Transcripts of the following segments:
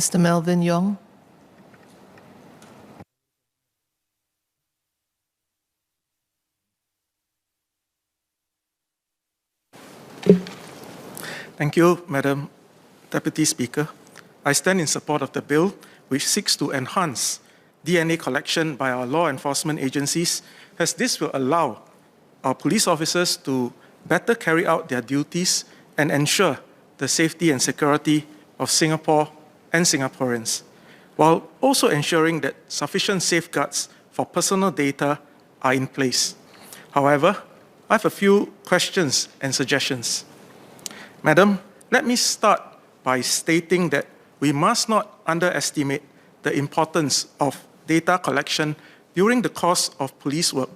Mr. Melvin Yong. Thank you, Madam Deputy Speaker. I stand in support of the bill, which seeks to enhance DNA collection by our law enforcement agencies, as this will allow our police officers to better carry out their duties and ensure the safety and security of Singapore and Singaporeans, while also ensuring that sufficient safeguards for personal data are in place. However, I have a few questions and suggestions. Madam, let me start by stating that we must not underestimate the importance of data collection during the course of police work.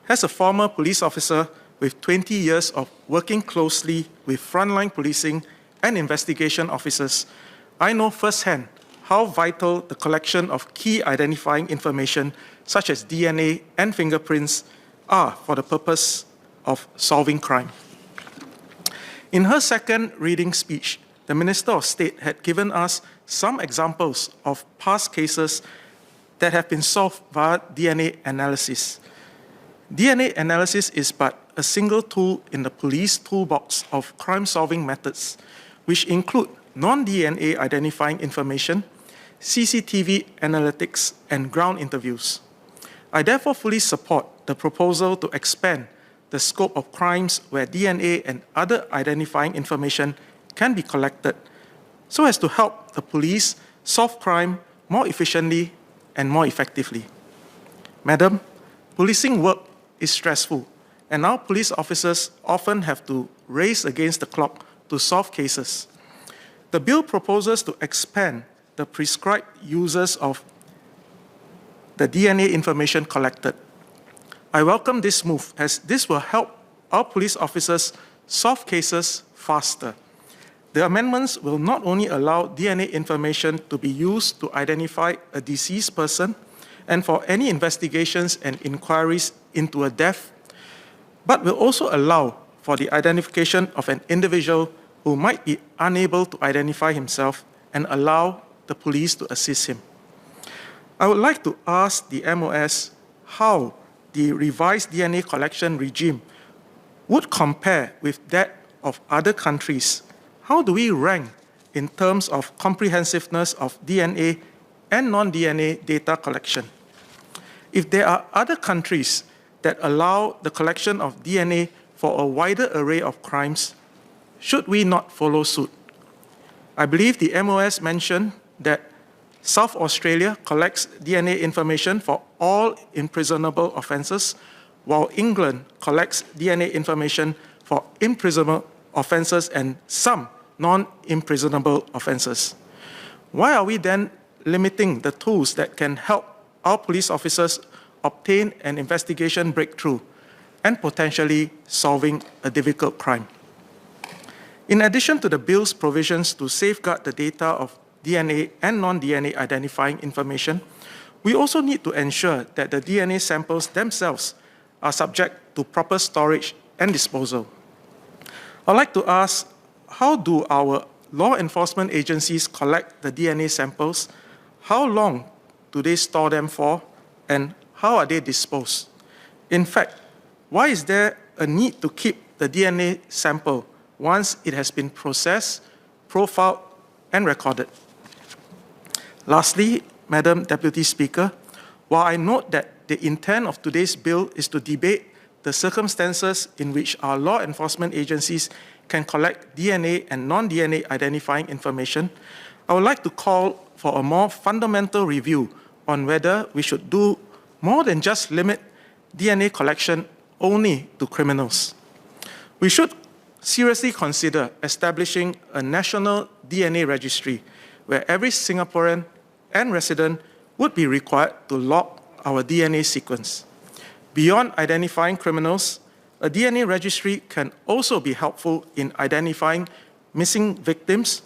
As a former police officer with 20 years of working closely with frontline policing and investigation officers, I know firsthand how vital the collection of key identifying information such as DNA and fingerprints are for the purpose of solving crime. In her second reading speech, the Minister of State had given us some examples of past cases that have been solved via DNA analysis. DNA analysis is but a single tool in the police toolbox of crime-solving methods, which include non-DNA identifying information, CCTV analytics, and ground interviews. I therefore fully support the proposal to expand the scope of crimes where DNA and other identifying information can be collected so as to help the police solve crime more efficiently and more effectively. Madam, policing work is stressful, and our police officers often have to race against the clock to solve cases. The bill proposes to expand the prescribed uses of the DNA information collected. I welcome this move, as this will help our police officers solve cases faster. The amendments will not only allow DNA information to be used to identify a deceased person and for any investigations and inquiries into a death, but will also allow for the identification of an individual who might be unable to identify himself and allow the police to assist him. I would like to ask the MOS how the revised DNA collection regime would compare with that of other countries. How do we rank in terms of comprehensiveness of DNA and non-DNA data collection? If there are other countries that allow the collection of DNA for a wider array of crimes, should we not follow suit? I believe the MOS mentioned that South Australia collects DNA information for all imprisonable offences, while England collects DNA information for imprisonable offences and some non-imprisonable offences. Why are we then limiting the tools that can help our police officers obtain an investigation breakthrough and potentially solving a difficult crime? In addition to the bill's provisions to safeguard the data of DNA and non-DNA identifying information, we also need to ensure that the DNA samples themselves are subject to proper storage and disposal. I'd like to ask, how do our law enforcement agencies collect the DNA samples? How long do they store them for? And how are they disposed? In fact, why is there a need to keep the DNA sample once it has been processed, profiled, and recorded? Lastly, Madam Deputy Speaker, while I note that the intent of today's bill is to debate the circumstances in which our law enforcement agencies can collect DNA and non-DNA identifying information, I would like to call for a more fundamental review on whether we should do more than just limit DNA collection only to criminals. We should seriously consider establishing a national DNA registry where every Singaporean and resident would be required to log our DNA sequence. Beyond identifying criminals, a DNA registry can also be helpful in identifying missing victims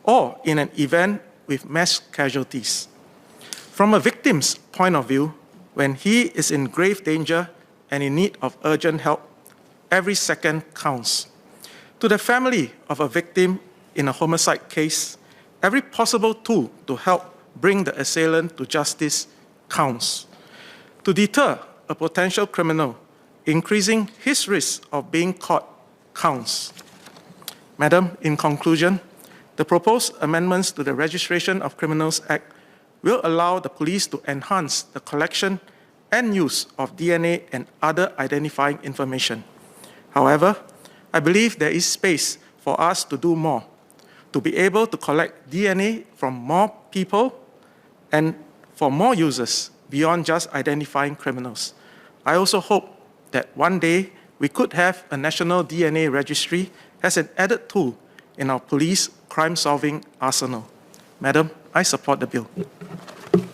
or in an event with mass casualties. From a victim's point of view, when he is in grave danger and in need of urgent help, every second counts. To the family of a victim in a homicide case, Every possible tool to help bring the assailant to justice counts. To deter a potential criminal, increasing his risk of being caught counts. Madam, in conclusion, the proposed amendments to the Registration of Criminals Act will allow the police to enhance the collection and use of DNA and other identifying information. However, I believe there is space for us to do more, to be able to collect DNA from more people and for more users beyond just identifying criminals. I also hope that one day we could have a national DNA registry as an added tool in our police crime-solving arsenal. Madam, I support the bill.